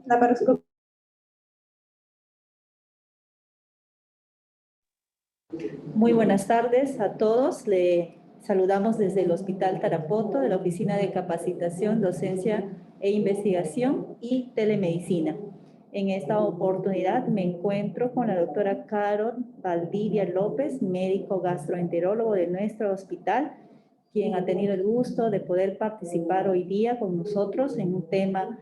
Laparoscopia. Muy buenas tardes a todos. Le saludamos desde el Hospital Tarapoto, de la Oficina de Capacitación, Docencia e Investigación y Telemedicina. En esta oportunidad me encuentro con la doctora Carol Valdivia López, médico gastroenterólogo de nuestro hospital, quien ha tenido el gusto de poder participar hoy día con nosotros en un tema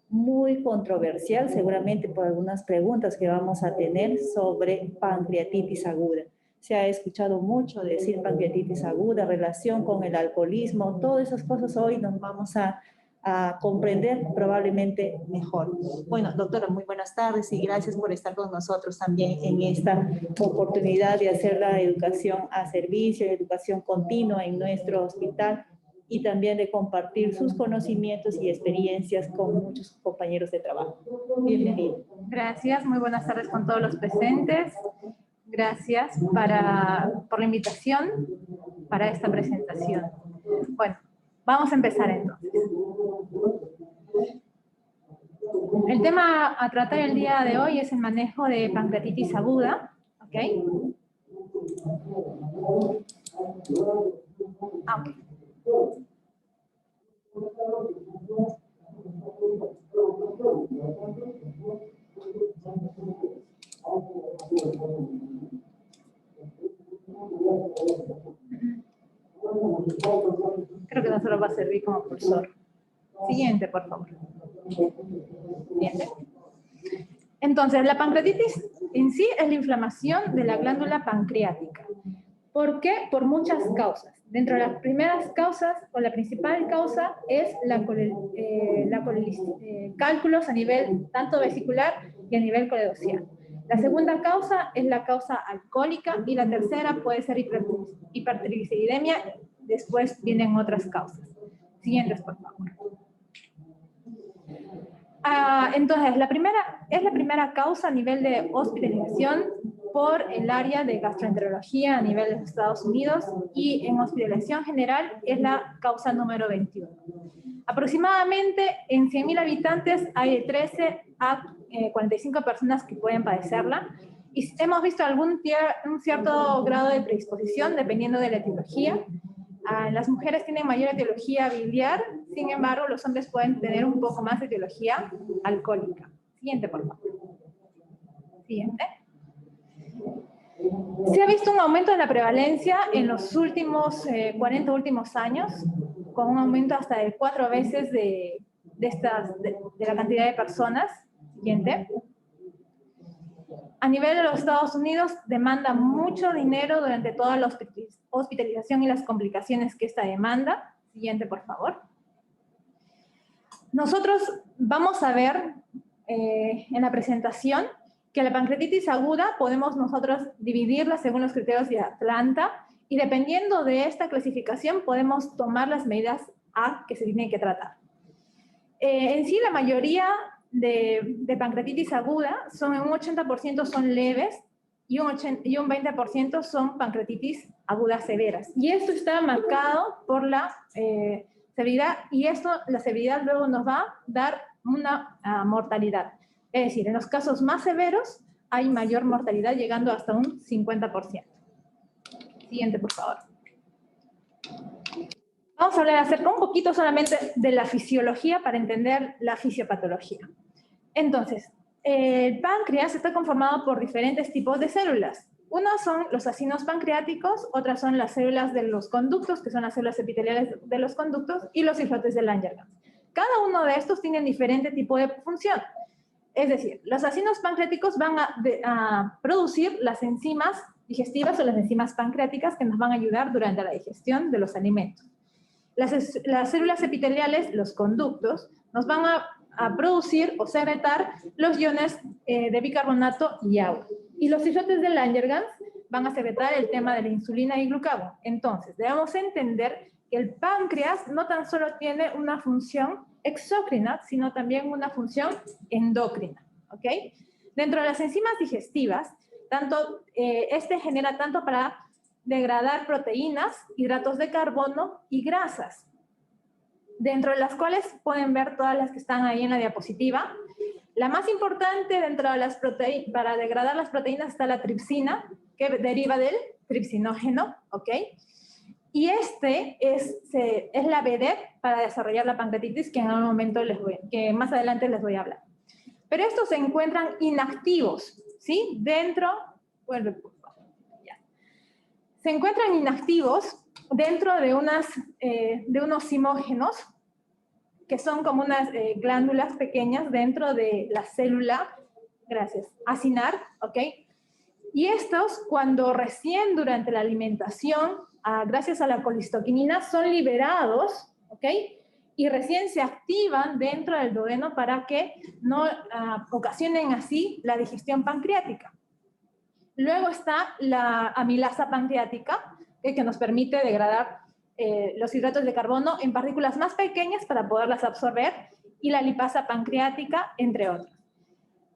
muy controversial, seguramente por algunas preguntas que vamos a tener sobre pancreatitis aguda. Se ha escuchado mucho decir pancreatitis aguda, relación con el alcoholismo, todas esas cosas hoy nos vamos a comprender probablemente mejor. Bueno, doctora, muy buenas tardes y gracias por estar con nosotros también en esta oportunidad de hacer la educación a servicio, educación continua en nuestro hospital y también de compartir sus conocimientos y experiencias con muchos compañeros de trabajo. Bienvenido. Gracias, muy buenas tardes con todos los presentes. Gracias por la invitación para esta presentación. Bueno, vamos a empezar entonces. El tema a tratar el día de hoy es el manejo de pancreatitis aguda, ¿ok? Ok. Creo que no solo va a servir como cursor. Siguiente, por favor. Siguiente. Entonces, la pancreatitis en sí es la inflamación de la glándula pancreática. ¿Por qué? Por muchas causas. Dentro de las primeras causas, o la principal causa, es cálculos a nivel tanto vesicular y a nivel coledocial. La segunda causa es la causa alcohólica y la tercera puede ser hipertrigliceridemia. Después vienen otras causas. Siguientes, por favor. Entonces, es la primera causa a nivel de hospitalización por el área de gastroenterología a nivel de los Estados Unidos y en hospitalización general es la causa número 21. Aproximadamente en 100.000 habitantes hay de 13 a 45 personas que pueden padecerla y hemos visto un cierto grado de predisposición dependiendo de la etiología. Las mujeres tienen mayor etiología biliar, sin embargo, los hombres pueden tener un poco más de etiología alcohólica. Siguiente, por favor. Siguiente. Se ha visto un aumento de la prevalencia en los últimos 40 últimos años, con un aumento hasta de 4 veces de la cantidad de personas. Siguiente. A nivel de los Estados Unidos, demanda mucho dinero durante toda la hospitalización y las complicaciones que esta demanda. Siguiente, por favor. Nosotros vamos a ver en la presentación que la pancreatitis aguda podemos nosotros dividirla según los criterios de Atlanta y dependiendo de esta clasificación podemos tomar las medidas que se tienen que tratar. En sí, la mayoría de pancreatitis aguda son un 80% son leves y un 20% son pancreatitis agudas severas. Y esto está marcado por la severidad y la severidad luego nos va a dar una mortalidad. Es decir, en los casos más severos hay mayor mortalidad llegando hasta un 50%. Siguiente, por favor. Vamos a hablar acerca un poquito solamente de la fisiología para entender la fisiopatología. Entonces, el páncreas está conformado por diferentes tipos de células. Unos son los acinos pancreáticos, otras son las células de los conductos, que son las células epiteliales de los conductos, y los islotes de Langerhans. Cada uno de estos tiene diferente tipo de función. Es decir, los acinos pancreáticos van a producir las enzimas digestivas o las enzimas pancreáticas que nos van a ayudar durante la digestión de los alimentos. Las células epiteliales, los conductos, nos van a producir o secretar los iones de bicarbonato y agua. Y los islotes de Langerhans van a secretar el tema de la insulina y glucagón. Entonces, debemos entender que el páncreas no tan solo tiene una función exócrina, sino también una función endocrina, ¿ok? Dentro de las enzimas digestivas, este genera tanto para degradar proteínas, hidratos de carbono y grasas. dentro de las cuales pueden ver todas las que están ahí en la diapositiva. La más importante dentro de las proteínas, para degradar las proteínas, está la tripsina, que deriva del tripsinógeno, ¿ok? Y este es la vedette para desarrollar la pancreatitis, que en algún momento que más adelante les voy a hablar. Pero estos se encuentran inactivos, ¿sí? Dentro, bueno, ya. Se encuentran inactivos dentro de unos simógenos, que son como unas glándulas pequeñas dentro de la célula, gracias, acinar, ¿ok? Y estos, cuando recién durante la alimentación, gracias a la colistoquinina, son liberados, ¿ok? Y recién se activan dentro del duodeno para que no ocasionen así la digestión pancreática. Luego está la amilasa pancreática, que nos permite degradar los hidratos de carbono en partículas más pequeñas para poderlas absorber, y la lipasa pancreática, entre otros.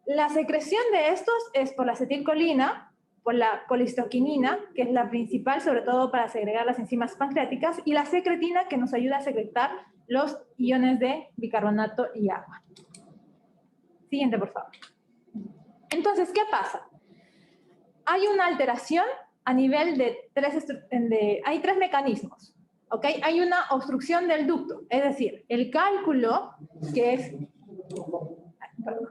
La secreción de estos es por la acetilcolina, por la colistoquinina, que es la principal, sobre todo para segregar las enzimas pancreáticas, y la secretina, que nos ayuda a secretar los iones de bicarbonato y agua. Siguiente, por favor. Entonces, ¿qué pasa? Hay una alteración a nivel de hay tres mecanismos, ¿ok? Hay una obstrucción del ducto, es decir, el cálculo, que es... Perdón.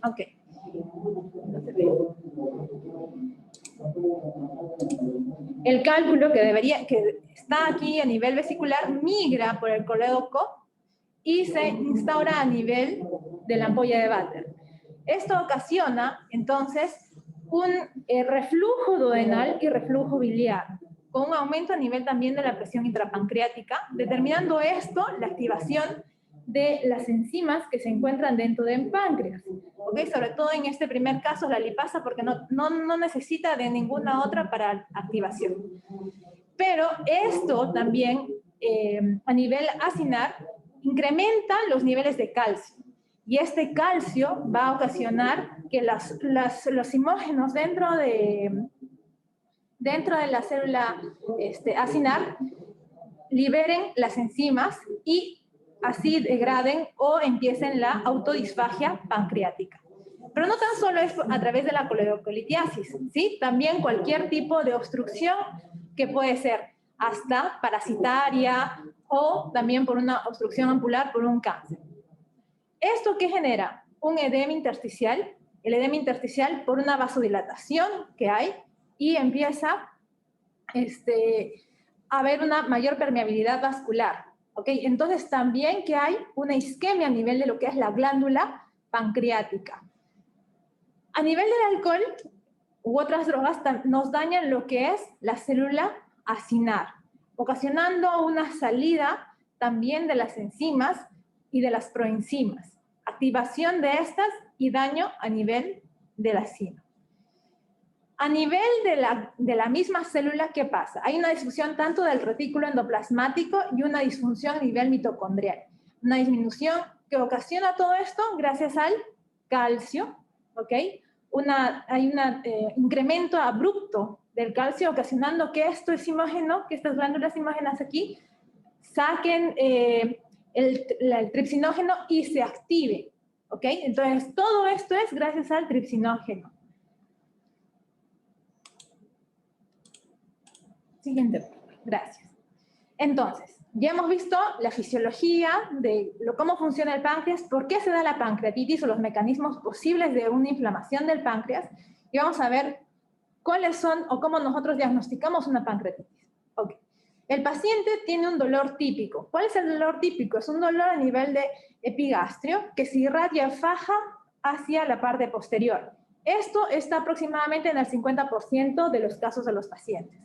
Ok. El cálculo que está aquí a nivel vesicular migra por el colédoco y se instaura a nivel de la ampolla de Vater. Esto ocasiona, entonces, un reflujo duodenal y reflujo biliar, con un aumento a nivel también de la presión intrapancreática, determinando esto la activación de las enzimas que se encuentran dentro del páncreas. ¿Okay? Sobre todo en este primer caso, la lipasa, porque no necesita de ninguna otra para activación. Pero esto también, a nivel acinar, incrementa los niveles de calcio. Y este calcio va a ocasionar que los simógenos dentro de la célula acinar liberen las enzimas y así degraden o empiecen la autodisfagia pancreática. Pero no tan solo es a través de la coledocolitiasis, ¿sí? También cualquier tipo de obstrucción que puede ser hasta parasitaria o también por una obstrucción ampular por un cáncer. ¿Esto qué genera? Un edema intersticial. El edema intersticial por una vasodilatación que hay y empieza a haber una mayor permeabilidad vascular. ¿Okay? Entonces también que hay una isquemia a nivel de lo que es la glándula pancreática. A nivel del alcohol u otras drogas nos dañan lo que es la célula acinar, ocasionando una salida también de las enzimas y de las proenzimas, activación de estas y daño a nivel de la acina. A nivel de la misma célula, ¿qué pasa? Hay una disfunción tanto del retículo endoplasmático y una disfunción a nivel mitocondrial. Una disminución que ocasiona todo esto gracias al calcio, ¿ok? Hay un incremento abrupto del calcio ocasionando que esto es simógeno, que estas glándulas simógenas aquí saquen el tripsinógeno y se active, ¿ok? Entonces, todo esto es gracias al tripsinógeno. Siguiente, gracias. Entonces, ya hemos visto la fisiología de cómo funciona el páncreas, por qué se da la pancreatitis o los mecanismos posibles de una inflamación del páncreas, y vamos a ver cuáles son o cómo nosotros diagnosticamos una pancreatitis. Okay. El paciente tiene un dolor típico. ¿Cuál es el dolor típico? Es un dolor a nivel de epigastrio que se irradia faja hacia la parte posterior. Esto está aproximadamente en el 50% de los casos de los pacientes.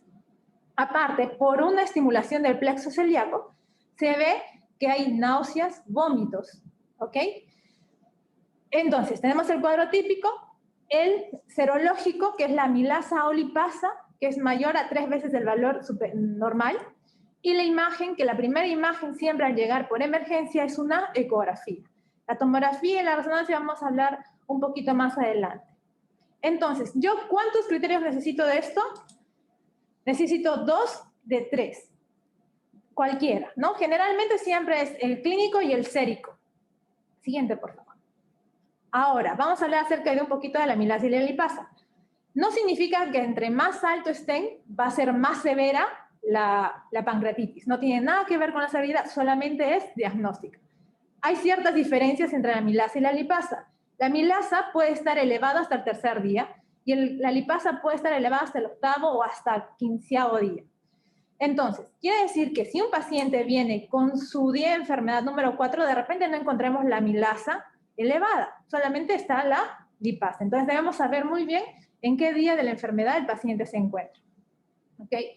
Aparte, por una estimulación del plexo celíaco, se ve que hay náuseas, vómitos, ¿ok? Entonces, tenemos el cuadro típico, el serológico, que es la amilasa o lipasa, que es mayor a 3 veces el valor normal, y la imagen, que la primera imagen siempre al llegar por emergencia es una ecografía. La tomografía y la resonancia vamos a hablar un poquito más adelante. Entonces, ¿yo cuántos criterios necesito de esto? Necesito 2 de 3. Cualquiera, ¿no? Generalmente siempre es el clínico y el sérico. Siguiente, por favor. Ahora, vamos a hablar acerca de un poquito de la amilasa y la lipasa. No significa que entre más alto estén, va a ser más severa la pancreatitis. No tiene nada que ver con la severidad, solamente es diagnóstica. Hay ciertas diferencias entre la amilasa y la lipasa. La amilasa puede estar elevada hasta el tercer día y la lipasa puede estar elevada hasta el 8º o hasta el 15º día. Entonces, quiere decir que si un paciente viene con su día de enfermedad número 4, de repente no encontremos la amilasa elevada, solamente está la lipasa. Entonces debemos saber muy bien en qué día de la enfermedad el paciente se encuentra. ¿Okay?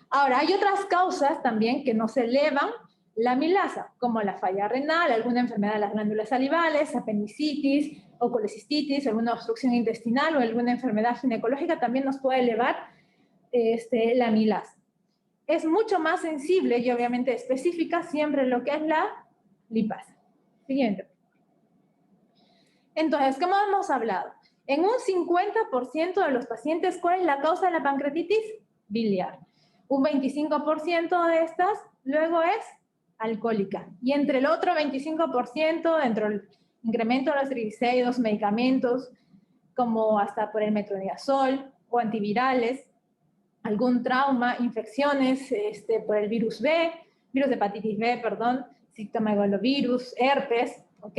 Ahora, hay otras causas también que nos elevan la amilasa, como la falla renal, alguna enfermedad de las glándulas salivales, apendicitis o colecistitis, alguna obstrucción intestinal o alguna enfermedad ginecológica también nos puede elevar la amilasa. Es mucho más sensible y obviamente específica siempre lo que es la lipasa. Siguiente. Entonces, ¿cómo hemos hablado? En un 50% de los pacientes, ¿cuál es la causa de la pancreatitis? Biliar. Un 25% de estas luego es alcohólica. Y entre el otro 25%, dentro del incremento de los triglicéridos, medicamentos, como hasta por el metronidazol o antivirales, algún trauma, infecciones por el virus de hepatitis B, perdón, citomegalovirus, herpes, ¿ok?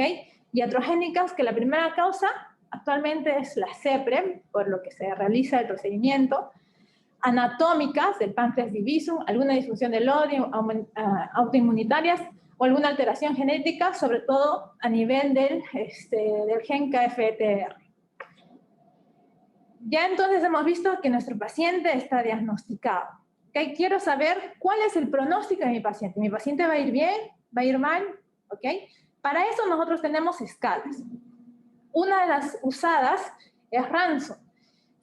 Iatrogénicas, que la primera causa actualmente es la CEPREM, por lo que se realiza el procedimiento. Anatómicas, del páncreas divisum, alguna disfunción del odio, autoinmunitarias o alguna alteración genética, sobre todo a nivel del gen KFTR. Ya entonces hemos visto que nuestro paciente está diagnosticado. ¿Okay? Quiero saber cuál es el pronóstico de mi paciente. ¿Mi paciente va a ir bien? ¿Va a ir mal? ¿Okay? Para eso nosotros tenemos escalas. Una de las usadas es Ransom.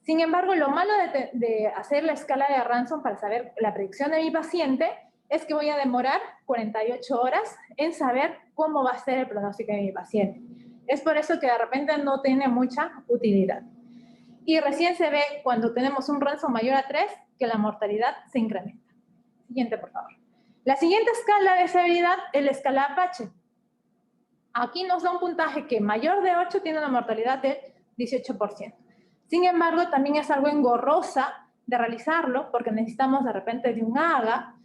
Sin embargo, lo malo de hacer la escala de Ransom para saber la predicción de mi paciente es que voy a demorar 48 horas en saber cómo va a ser el pronóstico de mi paciente. Es por eso que de repente no tiene mucha utilidad. Y recién se ve cuando tenemos un Ransom mayor a 3 que la mortalidad se incrementa. Siguiente, por favor. La siguiente escala de severidad es la escala Apache. Aquí nos da un puntaje que mayor de 8 tiene una mortalidad del 18%. Sin embargo, también es algo engorrosa de realizarlo porque necesitamos de repente de un AGA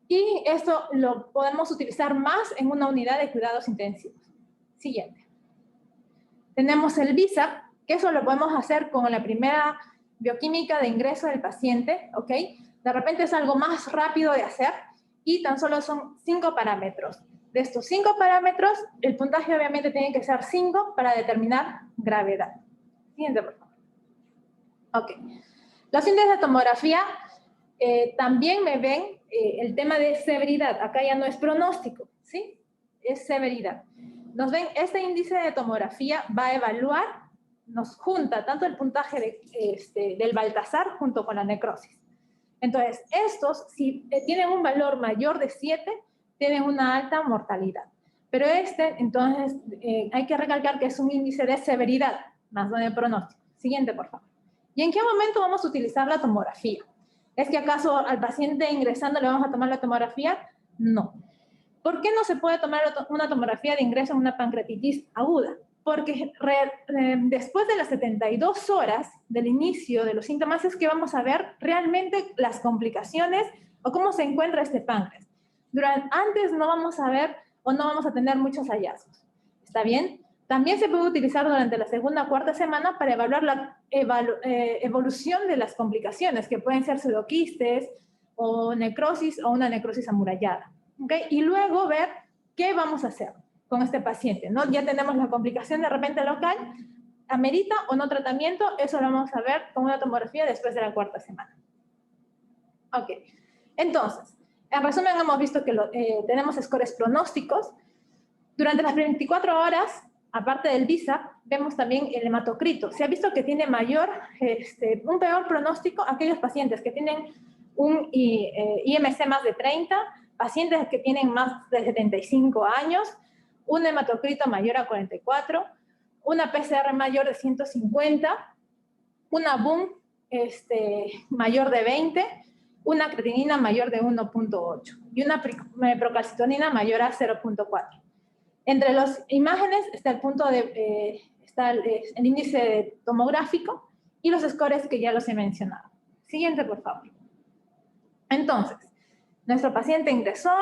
y esto lo podemos utilizar más en una unidad de cuidados intensivos. Siguiente. Tenemos el BISAP, que eso lo podemos hacer con la primera bioquímica de ingreso del paciente, ¿ok? De repente es algo más rápido de hacer y tan solo son 5 parámetros. De estos 5 parámetros, el puntaje obviamente tiene que ser 5 para determinar gravedad. Siguiente, por favor. Ok. Los índices de tomografía también me ven el tema de severidad. Acá ya no es pronóstico, ¿sí? Es severidad. Nos ven, este índice de tomografía va a evaluar, nos junta tanto el puntaje del Baltasar junto con la necrosis. Entonces, estos, si tienen un valor mayor de 7, tienen una alta mortalidad. Pero entonces, hay que recalcar que es un índice de severidad, más no de pronóstico. Siguiente, por favor. ¿Y en qué momento vamos a utilizar la tomografía? ¿Es que acaso al paciente ingresando le vamos a tomar la tomografía? No. ¿Por qué no se puede tomar una tomografía de ingreso en una pancreatitis aguda? Porque después de las 72 horas del inicio de los síntomas es que vamos a ver realmente las complicaciones o cómo se encuentra este páncreas. Antes no vamos a ver o no vamos a tener muchos hallazgos. ¿Está bien? También se puede utilizar durante la segunda o cuarta semana para evaluar la evolución de las complicaciones, que pueden ser pseudoquistes o necrosis o una necrosis amurallada. ¿Okay? Y luego ver qué vamos a hacer con este paciente, ¿no? Ya tenemos la complicación de repente local, ¿amerita o no tratamiento? Eso lo vamos a ver con una tomografía después de la cuarta semana. Ok, entonces, en resumen hemos visto que tenemos scores pronósticos. Durante las 24 horas, aparte del BISAP, vemos también el hematocrito. Se ha visto que tiene un peor pronóstico aquellos pacientes que tienen un IMC más de 30, pacientes que tienen más de 75 años, un hematocrito mayor a 44, una PCR mayor de 150 una BUN mayor de 20, una creatinina mayor de 1.8 y una procalcitonina mayor a 0.4. Entre las imágenes está el punto de, está el índice tomográfico y los scores que ya los he mencionado. Siguiente, por favor. Entonces, nuestro paciente ingresó,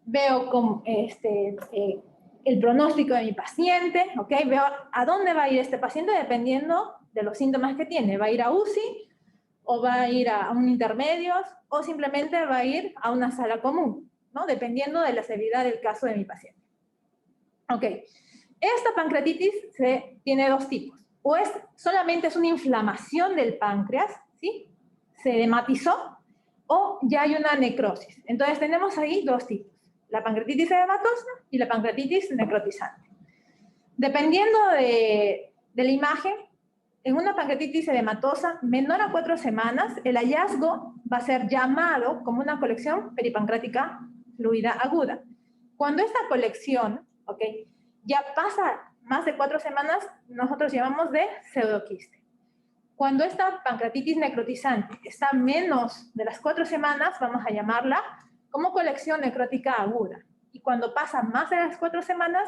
veo como, el pronóstico de mi paciente, ¿ok? Veo a dónde va a ir este paciente dependiendo de los síntomas que tiene. ¿Va a ir a UCI o va a ir a un intermedios o simplemente va a ir a una sala común, ¿no? Dependiendo de la severidad del caso de mi paciente. Ok, esta pancreatitis tiene dos tipos. O solamente es una inflamación del páncreas, ¿sí? Se edematizó, o ya hay una necrosis. Entonces tenemos ahí dos tipos, la pancreatitis edematosa y la pancreatitis necrotizante. Dependiendo de la imagen, en una pancreatitis edematosa menor a 4 semanas, el hallazgo va a ser llamado como una colección peripancreática fluida aguda. Cuando esta colección, ¿ok?, ya pasa más de 4 semanas, nosotros llamamos de pseudoquiste. Cuando esta pancreatitis necrotizante está menos de las 4 semanas, vamos a llamarla como colección necrótica aguda. Y cuando pasa más de las 4 semanas,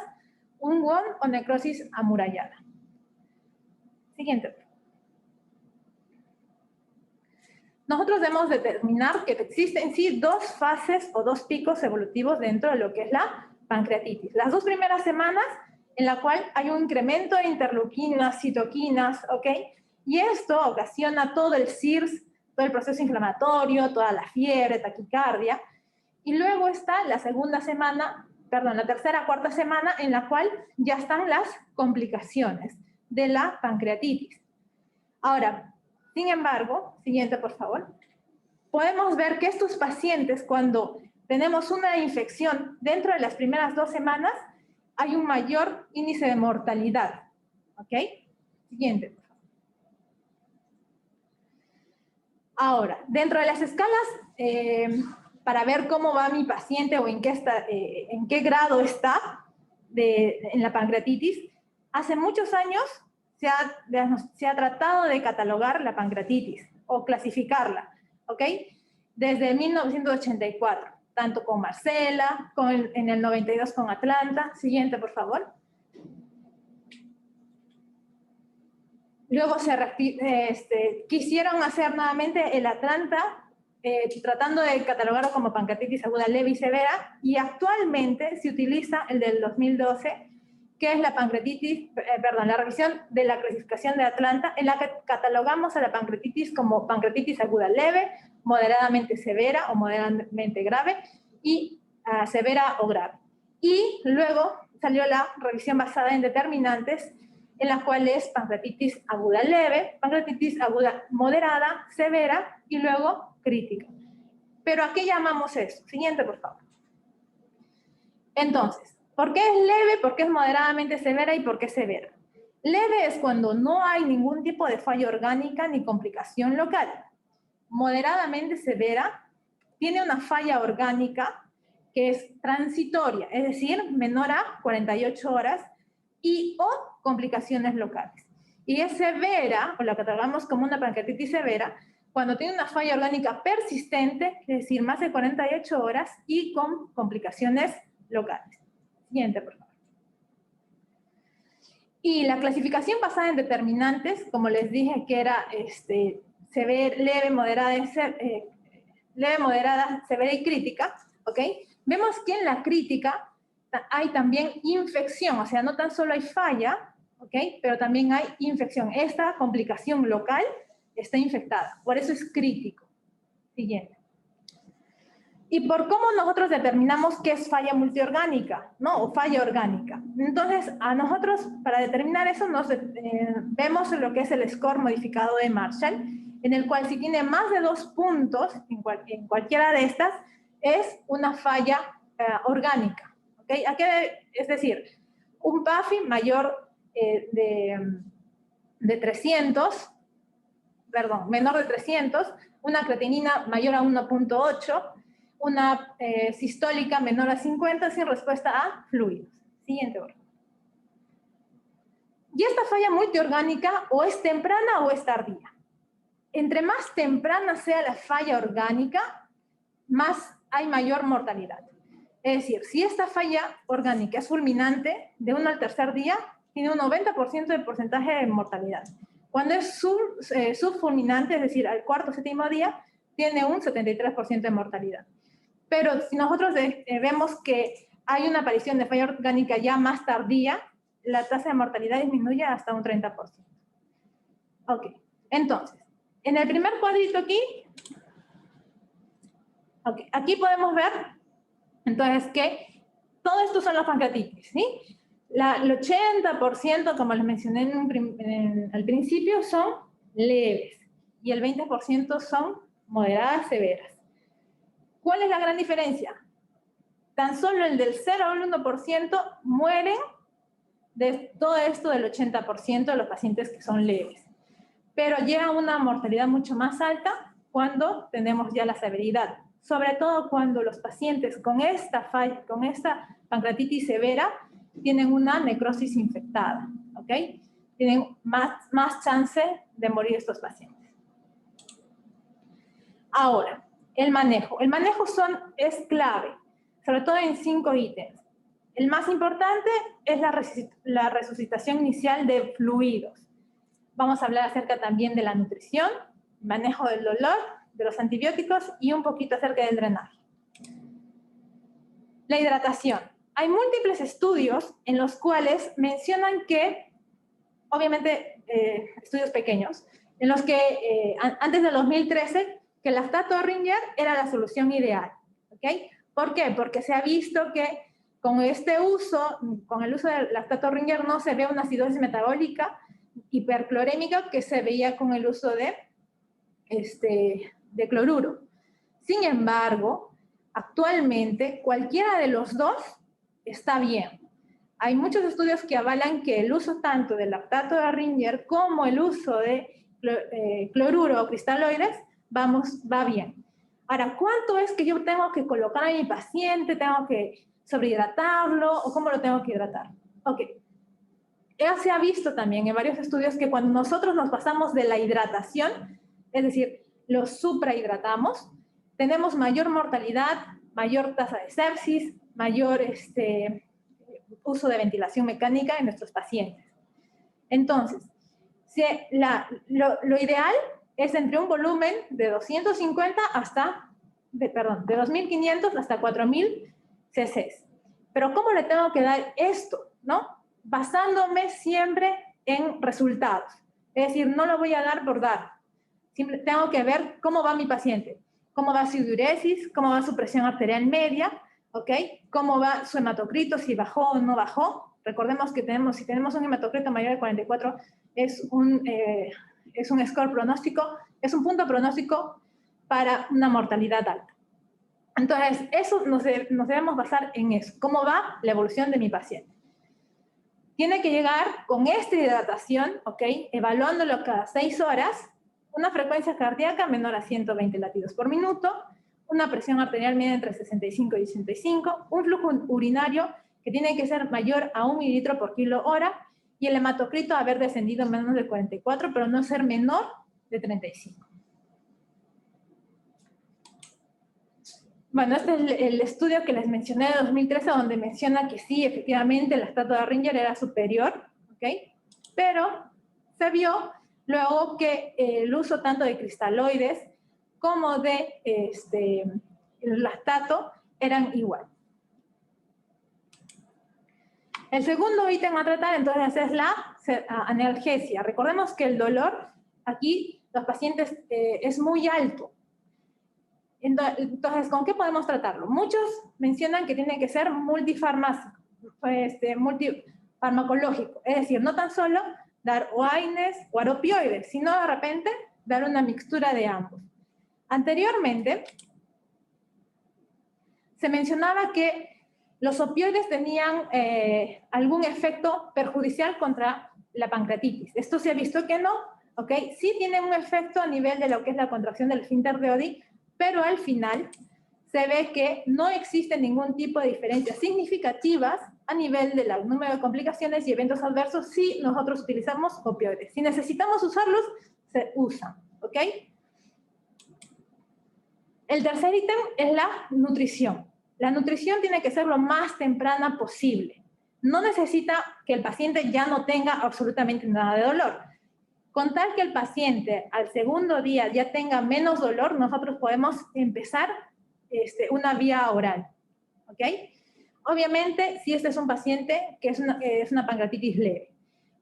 un WON o necrosis amurallada. Siguiente. Nosotros debemos determinar que existen en sí dos fases o dos picos evolutivos dentro de lo que es la pancreatitis. Las 2 primeras semanas, en la cual hay un incremento de interleuquinas, citoquinas, ¿ok? Y esto ocasiona todo el CIRS, todo el proceso inflamatorio, toda la fiebre, taquicardia. Y luego está la segunda semana, perdón, la tercera, cuarta semana, en la cual ya están las complicaciones de la pancreatitis. Ahora, sin embargo, siguiente por favor, podemos ver que estos pacientes, cuando tenemos una infección dentro de las primeras 2 semanas, hay un mayor índice de mortalidad. ¿Ok? Siguiente, por favor. Ahora, dentro de las escalas, para ver cómo va mi paciente o en qué grado está en la pancreatitis, hace muchos años se ha tratado de catalogar la pancreatitis o clasificarla, ¿ok? Desde 1984, tanto con Marcela, en el 92 con Atlanta. Siguiente, por favor. Luego quisieron hacer nuevamente el Atlanta, tratando de catalogarlo como pancreatitis aguda leve y severa, y actualmente se utiliza el del 2012, que es la la revisión de la clasificación de Atlanta, en la que catalogamos a la pancreatitis como pancreatitis aguda leve, moderadamente severa o moderadamente grave, y severa o grave. Y luego salió la revisión basada en determinantes, en la cual es pancreatitis aguda leve, pancreatitis aguda moderada, severa y luego crítica. ¿Pero a qué llamamos eso? Siguiente, por favor. Entonces, ¿por qué es leve? ¿Por qué es moderadamente severa? ¿Y por qué es severa? Leve es cuando no hay ningún tipo de falla orgánica ni complicación local. Moderadamente severa tiene una falla orgánica que es transitoria, es decir, menor a 48 horas o complicaciones locales. Y es severa, o la catalogamos como una pancreatitis severa, cuando tiene una falla orgánica persistente, es decir, más de 48 horas y con complicaciones locales. Siguiente, por favor. Y la clasificación basada en determinantes, como les dije que era leve, moderada, severa y crítica, ¿ok? Vemos que en la crítica hay también infección, o sea, no tan solo hay falla, ¿ok?, pero también hay infección. Esta complicación local está infectada, por eso es crítico. Siguiente. Y por cómo nosotros determinamos qué es falla multiorgánica, ¿no? O falla orgánica. Entonces, a nosotros, para determinar eso, vemos lo que es el score modificado de Marshall, en el cual si tiene más de 2 puntos en cualquiera de estas, es una falla orgánica. ¿Okay? Es decir, un PAFI mayor de 300, perdón, menor de 300, una creatinina mayor a 1.8, una sistólica menor a 50 sin respuesta a fluidos. Siguiente, por favor. Y esta falla multiorgánica o es temprana o es tardía. Entre más temprana sea la falla orgánica, hay mayor mortalidad. Es decir, si esta falla orgánica es fulminante, de 1 al tercer día, tiene un 90% de porcentaje de mortalidad. Cuando es subfulminante, es decir, al cuarto o séptimo día, tiene un 73% de mortalidad. Pero si nosotros vemos que hay una aparición de falla orgánica ya más tardía, la tasa de mortalidad disminuye hasta un 30%. Ok, entonces, en el primer cuadrito aquí podemos ver, entonces, que todo esto son las pancreatitis, ¿sí? El 80%, como les mencioné al principio, son leves y el 20% son moderadas, severas. ¿Cuál es la gran diferencia? Tan solo el del 0 al 1% mueren de todo esto del 80% de los pacientes que son leves. Pero llega una mortalidad mucho más alta cuando tenemos ya la severidad. Sobre todo cuando los pacientes con esta pancreatitis severa tienen una necrosis infectada, ¿ok? Tienen más chance de morir estos pacientes. Ahora, el manejo. El manejo es clave, sobre todo en 5 ítems. El más importante es la resucitación inicial de fluidos. Vamos a hablar acerca también de la nutrición, manejo del dolor, de los antibióticos y un poquito acerca del drenaje. La hidratación. Hay múltiples estudios en los cuales mencionan que, obviamente estudios pequeños, en los que antes del 2013, que el lactato Ringer era la solución ideal. ¿Ok? ¿Por qué? Porque se ha visto que con el uso del lactato Ringer no se ve una acidosis metabólica hiperclorémica que se veía con el uso de cloruro. Sin embargo, actualmente cualquiera de los dos está bien. Hay muchos estudios que avalan que el uso tanto del lactato de Ringer como el uso de cloruro o cristaloides va bien. Ahora, ¿cuánto es que yo tengo que colocar a mi paciente? ¿Tengo que sobrehidratarlo o cómo lo tengo que hidratar? Ok. Se ha visto también en varios estudios que cuando nosotros nos pasamos de la hidratación, es decir, lo suprahidratamos, tenemos mayor mortalidad, mayor tasa de sepsis, mayor uso de ventilación mecánica en nuestros pacientes. Entonces, lo ideal es entre un volumen de 250 de 2.500 hasta 4.000 cc's. Pero ¿cómo le tengo que dar esto, no? Basándome siempre en resultados. Es decir, no lo voy a dar por dar. Siempre tengo que ver cómo va mi paciente, cómo va su diuresis, cómo va su presión arterial media, ¿ok? Cómo va su hematocrito, si bajó o no bajó. Recordemos que si tenemos un hematocrito mayor de 44, es un score pronóstico, es un punto pronóstico para una mortalidad alta. Entonces, nos debemos basar en eso. ¿Cómo va la evolución de mi paciente? Tiene que llegar con esta hidratación, ¿ok? Evaluándolo cada 6 horas, una frecuencia cardíaca menor a 120 latidos por minuto, una presión arterial media entre 65 y 65, un flujo urinario que tiene que ser mayor a 1 mililitro por kilo hora y el hematocrito haber descendido menos de 44, pero no ser menor de 35. Bueno, este es el estudio que les mencioné de 2013, donde menciona que sí, efectivamente, el lactato de Ringer era superior, ¿ok? Pero se vio luego que el uso tanto de cristaloides como de el lactato eran igual. El segundo ítem a tratar, entonces, es la analgesia. Recordemos que el dolor, aquí, los pacientes, es muy alto. Entonces, ¿con qué podemos tratarlo? Muchos mencionan que tiene que ser multifarmacológico, es decir, no tan solo dar o AINES o opioides, sino de repente dar una mixtura de ambos. Anteriormente, se mencionaba que los opioides tenían algún efecto perjudicial contra la pancreatitis. Esto se ha visto que no, ¿ok? Sí tienen un efecto a nivel de lo que es la contracción del esfínter de Oddi, pero al final se ve que no existe ningún tipo de diferencias significativas a nivel del número de complicaciones y eventos adversos si nosotros utilizamos opioides. Si necesitamos usarlos, se usan, ¿ok? El tercer ítem es la nutrición. La nutrición tiene que ser lo más temprana posible. No necesita que el paciente ya no tenga absolutamente nada de dolor. Con tal que el paciente al segundo día ya tenga menos dolor, nosotros podemos empezar una vía oral, ¿ok? Obviamente, si este es un paciente que es una pancreatitis leve.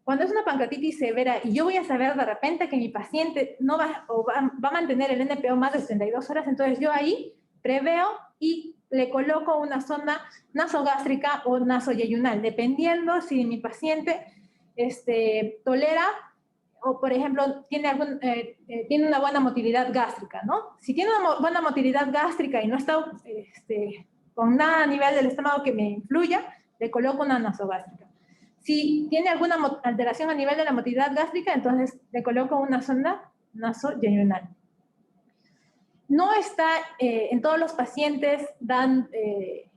Cuando es una pancreatitis severa y yo voy a saber de repente que mi paciente no va a mantener el NPO más de 72 horas, entonces yo ahí preveo y le coloco una sonda nasogástrica o nasoyeyunal, dependiendo si mi paciente tolera o, por ejemplo, tiene una buena motilidad gástrica, ¿no? Si tiene una buena motilidad gástrica y no está con nada a nivel del estómago que me influya, le coloco una nasogástrica. Si tiene alguna alteración a nivel de la motilidad gástrica, entonces le coloco una sonda nasoyeyunal. No está en todos los pacientes darle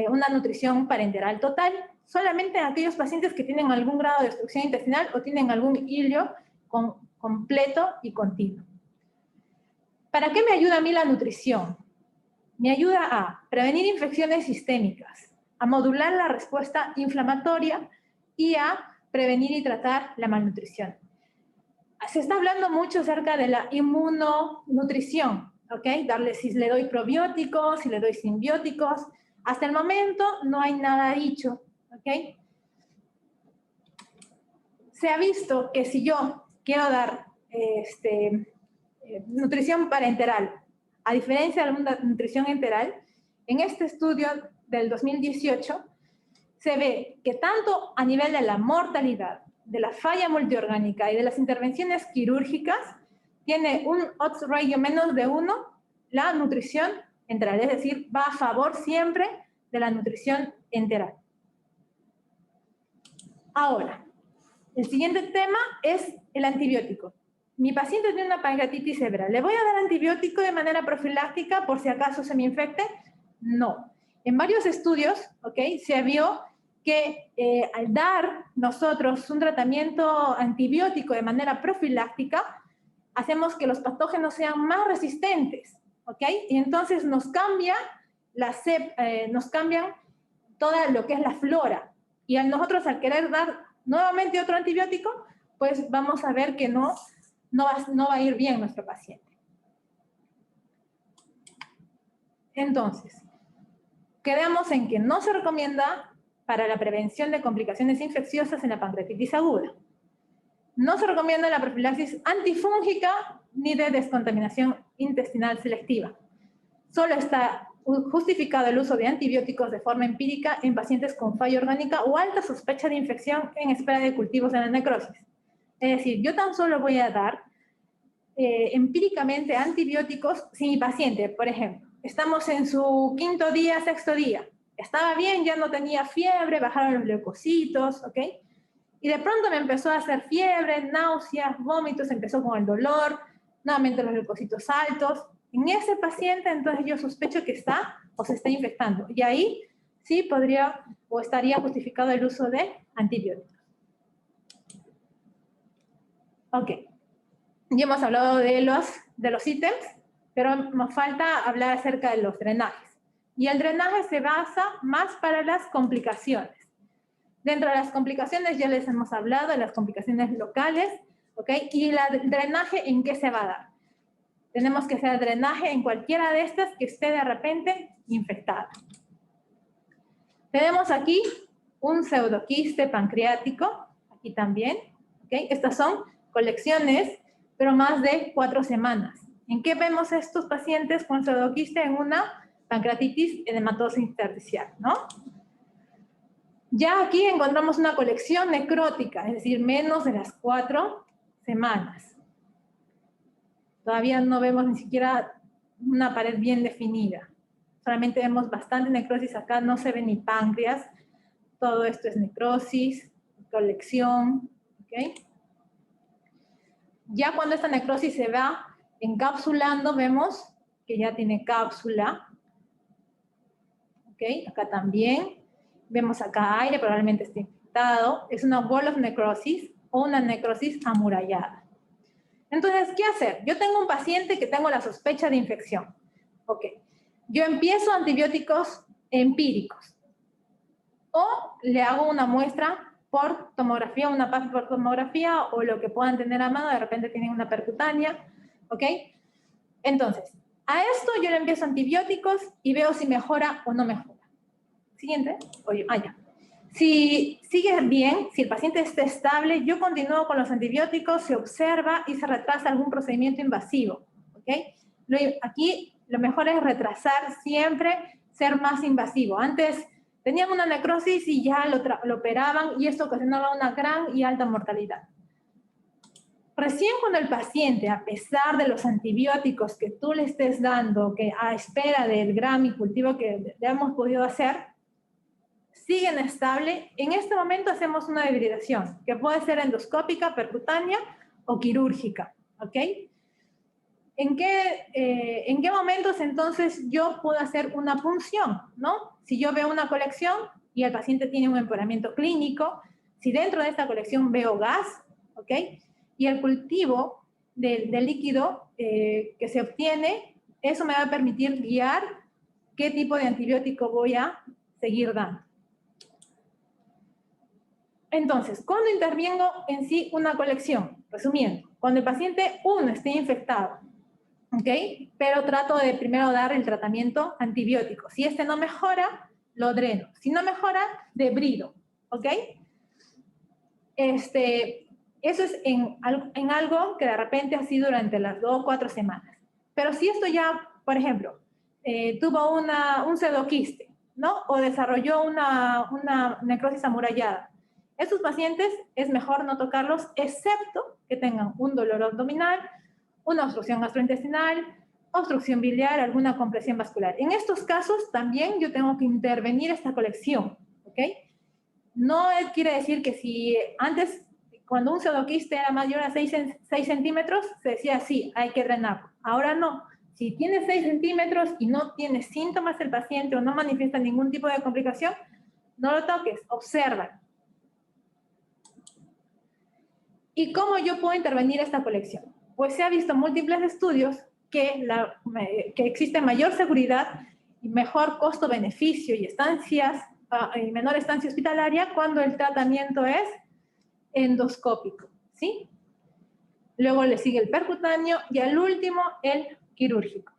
una nutrición parenteral total, solamente en aquellos pacientes que tienen algún grado de obstrucción intestinal o tienen algún hilio completo y continuo. ¿Para qué me ayuda a mí la nutrición? Me ayuda a prevenir infecciones sistémicas, a modular la respuesta inflamatoria y a prevenir y tratar la malnutrición. Se está hablando mucho acerca de la inmunonutrición, ¿ok? Si le doy probióticos, si le doy simbióticos. Hasta el momento no hay nada dicho, ¿ok? Se ha visto que si yo quiero dar nutrición parenteral, a diferencia de la nutrición enteral, en este estudio del 2018 se ve que tanto a nivel de la mortalidad, de la falla multiorgánica y de las intervenciones quirúrgicas, tiene un odds ratio menos de 1 la nutrición enteral, es decir, va a favor siempre de la nutrición enteral. Ahora, el siguiente tema es el antibiótico. Mi paciente tiene una pancreatitis severa. ¿Le voy a dar antibiótico de manera profiláctica por si acaso se me infecte? No. En varios estudios, ¿ok?, se vio que al dar nosotros un tratamiento antibiótico de manera profiláctica, hacemos que los patógenos sean más resistentes, ¿ok? Y entonces nos cambian todo lo que es la flora. Y nosotros al querer dar nuevamente otro antibiótico, pues vamos a ver que no va a ir bien nuestro paciente. Entonces, quedamos en que no se recomienda para la prevención de complicaciones infecciosas en la pancreatitis aguda. No se recomienda la profilaxis antifúngica ni de descontaminación intestinal selectiva. Solo está justificado el uso de antibióticos de forma empírica en pacientes con falla orgánica o alta sospecha de infección en espera de cultivos de la necrosis. Es decir, yo tan solo voy a dar empíricamente antibióticos si mi paciente, por ejemplo, estamos en su quinto día, sexto día, estaba bien, ya no tenía fiebre, bajaron los leucocitos, ¿ok? Y de pronto me empezó a hacer fiebre, náuseas, vómitos, empezó con el dolor, nuevamente los leucocitos altos. En ese paciente, entonces yo sospecho que está o se está infectando. Y ahí sí podría o estaría justificado el uso de antibióticos. Ok. Ya hemos hablado de los ítems, pero nos falta hablar acerca de los drenajes. Y el drenaje se basa más para las complicaciones. Dentro de las complicaciones ya les hemos hablado de las complicaciones locales, ¿ok? Y el drenaje, ¿en qué se va a dar? Tenemos que hacer drenaje en cualquiera de estas que esté de repente infectada. Tenemos aquí un pseudoquiste pancreático, aquí también, ¿ok? Estas son colecciones, pero más de 4 semanas. ¿En qué vemos estos pacientes con pseudoquiste? En una pancreatitis edematosa intersticial, ¿no? Ya aquí encontramos una colección necrótica, es decir, menos de las 4 semanas. Todavía no vemos ni siquiera una pared bien definida. Solamente vemos bastante necrosis acá, no se ve ni páncreas. Todo esto es necrosis, colección, ¿ok? Ya cuando esta necrosis se va encapsulando, vemos que ya tiene cápsula. ¿Ok? Acá también. Vemos acá aire, probablemente esté infectado. Es una wall of necrosis o una necrosis amurallada. Entonces, ¿qué hacer? Yo tengo un paciente que tengo la sospecha de infección. Ok. Yo empiezo antibióticos empíricos. O le hago una muestra por tomografía, una PAP por tomografía, o lo que puedan tener a mano, de repente tienen una percutánea. ¿Ok? Entonces, a esto yo le empiezo antibióticos y veo si mejora o no mejora. Siguiente. Oye, ya. Si sigue bien, si el paciente está estable, yo continúo con los antibióticos, se observa y se retrasa algún procedimiento invasivo. ¿Ok? Aquí lo mejor es retrasar siempre, ser más invasivo. Antes tenían una necrosis y ya lo operaban y esto ocasionaba una gran y alta mortalidad. Recién cuando el paciente, a pesar de los antibióticos que tú le estés dando, que a espera del GRAM y cultivo que le hemos podido hacer, siguen estable, en este momento hacemos una debridación, que puede ser endoscópica, percutánea o quirúrgica, ¿ok? ¿En qué momentos entonces yo puedo hacer una punción, ¿no? Si yo veo una colección y el paciente tiene un empeoramiento clínico, si dentro de esta colección veo gas, ¿ok? Y el cultivo del líquido que se obtiene, eso me va a permitir guiar qué tipo de antibiótico voy a seguir dando. Entonces, ¿cuándo intervengo en sí una colección? Resumiendo, cuando el paciente, esté infectado, ¿ok? Pero trato de primero dar el tratamiento antibiótico. Si este no mejora, lo dreno. Si no mejora, debrido, ¿ok? Eso es en algo que de repente ha sido durante las 2 o 4 semanas. Pero si esto ya, por ejemplo, tuvo un pseudoquiste, ¿no? O desarrolló una necrosis amurallada. Estos pacientes es mejor no tocarlos, excepto que tengan un dolor abdominal, una obstrucción gastrointestinal, obstrucción biliar, alguna compresión vascular. En estos casos también yo tengo que intervenir esta colección, ¿ok? No quiere decir que si antes, cuando un pseudoquiste era mayor a 6 centímetros, se decía sí, hay que drenarlo. Ahora no. Si tiene 6 centímetros y no tiene síntomas el paciente o no manifiesta ningún tipo de complicación, no lo toques, observa. ¿Y cómo yo puedo intervenir esta colección? Pues se ha visto múltiples estudios que existe mayor seguridad y mejor costo-beneficio y menor estancia hospitalaria cuando el tratamiento es endoscópico, ¿sí? Luego le sigue el percutáneo y al último el quirúrgico.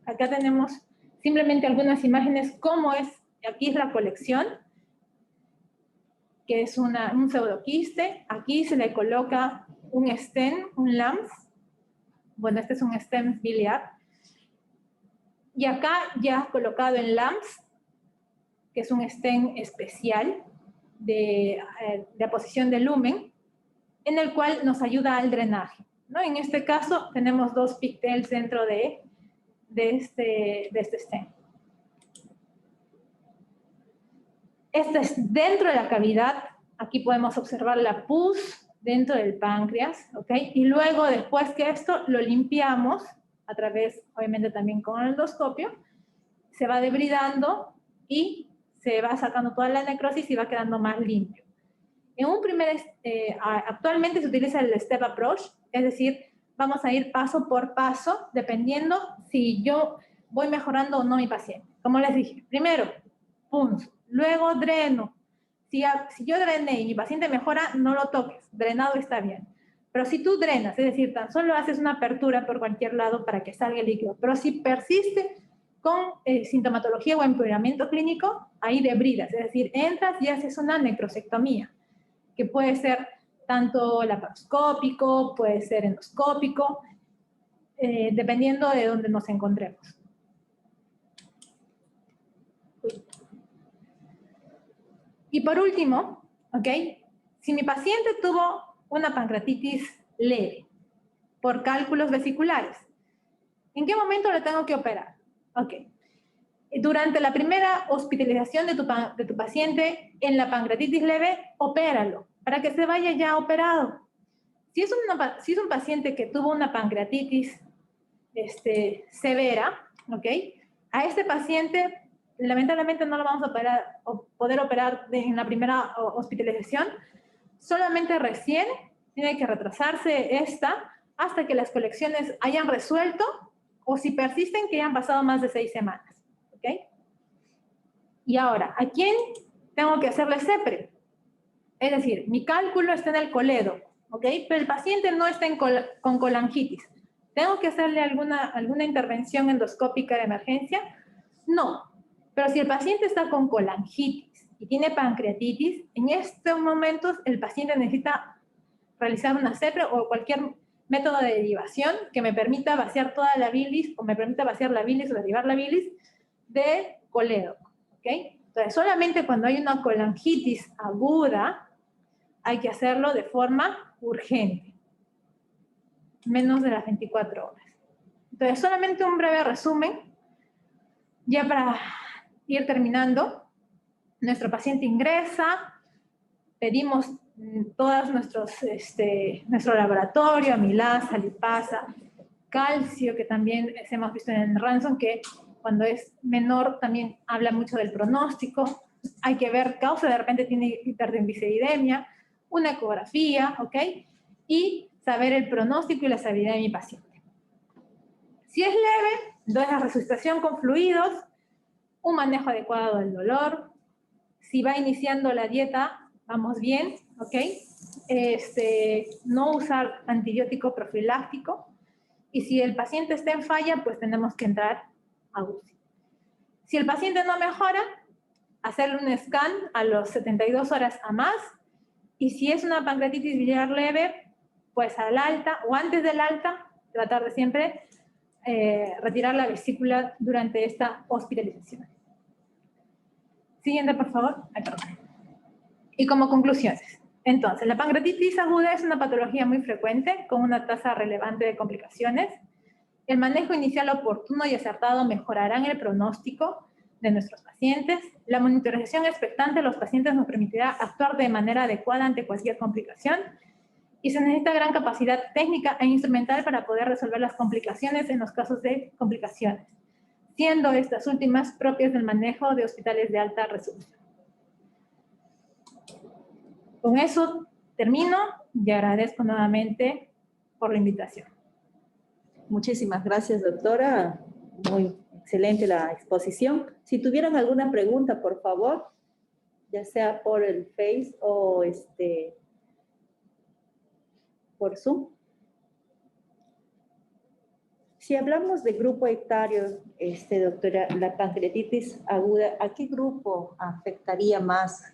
Acá tenemos simplemente algunas imágenes cómo es, aquí es la colección, que es un pseudoquiste. Aquí se le coloca un stent, un LAMS. Bueno, este es un stent biliar. Y acá ya colocado en LAMS, que es un stent especial de aposición de lumen, en el cual nos ayuda al drenaje, ¿no? En este caso tenemos 2 pigtails dentro de este stent. Este es dentro de la cavidad. Aquí podemos observar la pus dentro del páncreas, ¿ok? Y luego, después que esto, lo limpiamos a través, obviamente también con el endoscopio, se va debridando y se va sacando toda la necrosis y va quedando más limpio. Actualmente se utiliza el step approach, es decir, vamos a ir paso por paso, dependiendo si yo voy mejorando o no mi paciente. Como les dije, primero, punzo. Luego dreno. Si yo drené y mi paciente mejora, no lo toques. Drenado está bien. Pero si tú drenas, es decir, tan solo haces una apertura por cualquier lado para que salga el líquido, pero si persiste con sintomatología o empeoramiento clínico, ahí debridas. Es decir, entras y haces una necrosectomía, que puede ser tanto laparoscópico, puede ser endoscópico, dependiendo de dónde nos encontremos. Y por último, ¿ok? Si mi paciente tuvo una pancreatitis leve por cálculos vesiculares, ¿en qué momento le tengo que operar? Ok. Durante la primera hospitalización de tu paciente en la pancreatitis leve, opéralo para que se vaya ya operado. Si es un paciente que tuvo una pancreatitis severa, ¿ok? A este paciente, lamentablemente no lo vamos a poder operar en la primera hospitalización, solamente recién tiene que retrasarse hasta que las colecciones hayan resuelto o si persisten que hayan pasado más de 6 semanas, ¿ok? Y ahora, ¿a quién tengo que hacerle CEPRE? Es decir, mi cálculo está en el coledo, ¿ok? Pero el paciente no está con colangitis. ¿Tengo que hacerle alguna intervención endoscópica de emergencia? No. Pero si el paciente está con colangitis y tiene pancreatitis, en estos momentos el paciente necesita realizar una CEPRE o cualquier método de derivación que me permita vaciar toda la bilis o me permita vaciar la bilis o derivar la bilis de coledo, ¿ok? Entonces, solamente cuando hay una colangitis aguda hay que hacerlo de forma urgente, menos de las 24 horas. Entonces, solamente un breve resumen, ya para ir terminando. Nuestro paciente ingresa, pedimos todos nuestro laboratorio, amilasa, lipasa, calcio, que también hemos visto en el Ransom, que cuando es menor también habla mucho del pronóstico. Hay que ver causa, de repente tiene hipertensividemia, una ecografía, ¿ok? Y saber el pronóstico y la estabilidad de mi paciente. Si es leve, entonces la resucitación con fluidos, un manejo adecuado del dolor. Si va iniciando la dieta, vamos bien, ¿ok? No usar antibiótico profiláctico. Y si el paciente está en falla, pues tenemos que entrar a UCI. Si el paciente no mejora, hacerle un scan a los 72 horas a más. Y si es una pancreatitis biliar leve, pues al alta o antes del alta, tratar de siempre retirar la vesícula durante esta hospitalización. Siguiente, por favor. Y como conclusiones. Entonces, la pancreatitis aguda es una patología muy frecuente, con una tasa relevante de complicaciones. El manejo inicial oportuno y acertado mejorarán el pronóstico de nuestros pacientes. La monitorización expectante de los pacientes nos permitirá actuar de manera adecuada ante cualquier complicación. Y se necesita gran capacidad técnica e instrumental para poder resolver las complicaciones en los casos de complicaciones, siendo estas últimas propias del manejo de hospitales de alta resolución. Con eso termino y agradezco nuevamente por la invitación. Muchísimas gracias, doctora. Muy excelente la exposición. Si tuvieran alguna pregunta, por favor, ya sea por el Face o por Zoom. Si hablamos de grupo etario, doctora, la pancreatitis aguda, ¿a qué grupo afectaría más?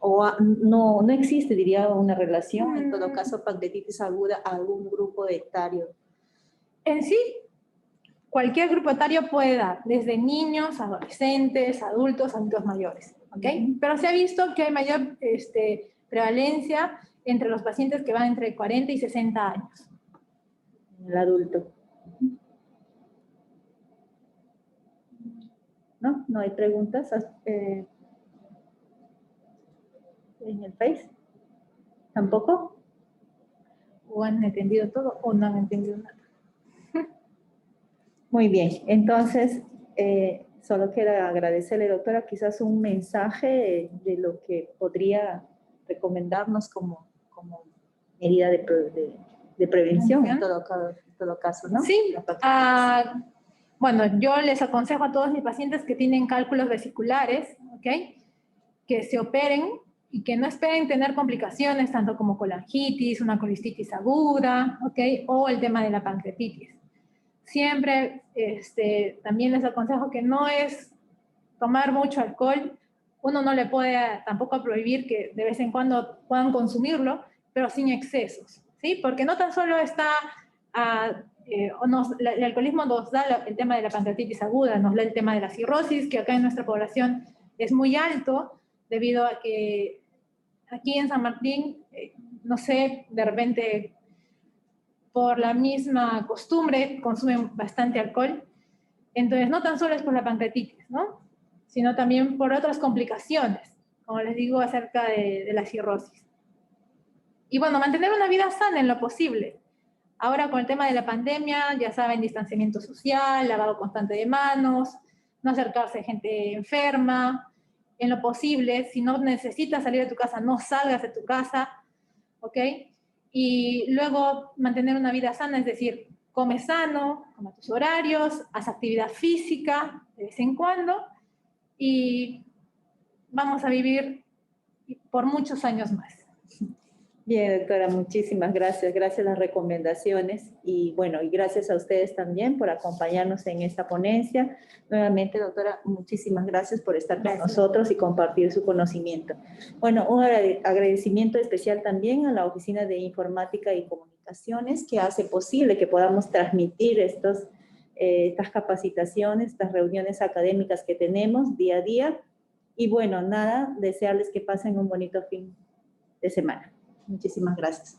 O no existe, diría, una relación, en todo caso, pancreatitis aguda a algún grupo etario. En sí, cualquier grupo etario puede dar, desde niños, adolescentes, adultos mayores, ¿ok? Pero se ha visto que hay mayor prevalencia entre los pacientes que van entre 40 y 60 años. El adulto. ¿No? ¿No hay preguntas en el Face? ¿Tampoco? ¿O han entendido todo o no han entendido nada? Muy bien, entonces solo quiero agradecerle, doctora, quizás un mensaje de lo que podría recomendarnos como medida de prevención en todo caso, ¿no? Sí, bueno, yo les aconsejo a todos mis pacientes que tienen cálculos vesiculares, ¿ok? Que se operen y que no esperen tener complicaciones, tanto como colangitis, una colistitis aguda, ¿ok? O el tema de la pancreatitis. Siempre también les aconsejo que no es tomar mucho alcohol. Uno no le puede tampoco prohibir que de vez en cuando puedan consumirlo, pero sin excesos, ¿sí? Porque no tan solo está, el alcoholismo nos da el tema de la pancreatitis aguda, nos da el tema de la cirrosis, que acá en nuestra población es muy alto, debido a que aquí en San Martín, no sé, de repente por la misma costumbre consumen bastante alcohol. Entonces, no tan solo es por la pancreatitis, ¿no? Sino también por otras complicaciones, como les digo, acerca de la cirrosis. Y bueno, mantener una vida sana en lo posible. Ahora con el tema de la pandemia, ya saben, distanciamiento social, lavado constante de manos, no acercarse a gente enferma, en lo posible, si no necesitas salir de tu casa, no salgas de tu casa, ¿ok? Y luego mantener una vida sana, es decir, come sano, come a tus horarios, haz actividad física de vez en cuando y vamos a vivir por muchos años más. Bien, doctora, muchísimas gracias. Gracias a las recomendaciones y bueno, y gracias a ustedes también por acompañarnos en esta ponencia. Nuevamente, doctora, muchísimas gracias por estar con nosotros y compartir su conocimiento. Bueno, un agradecimiento especial también a la Oficina de Informática y Comunicaciones que hace posible que podamos transmitir estas capacitaciones, estas reuniones académicas que tenemos día a día. Y bueno, nada, desearles que pasen un bonito fin de semana. Muchísimas gracias.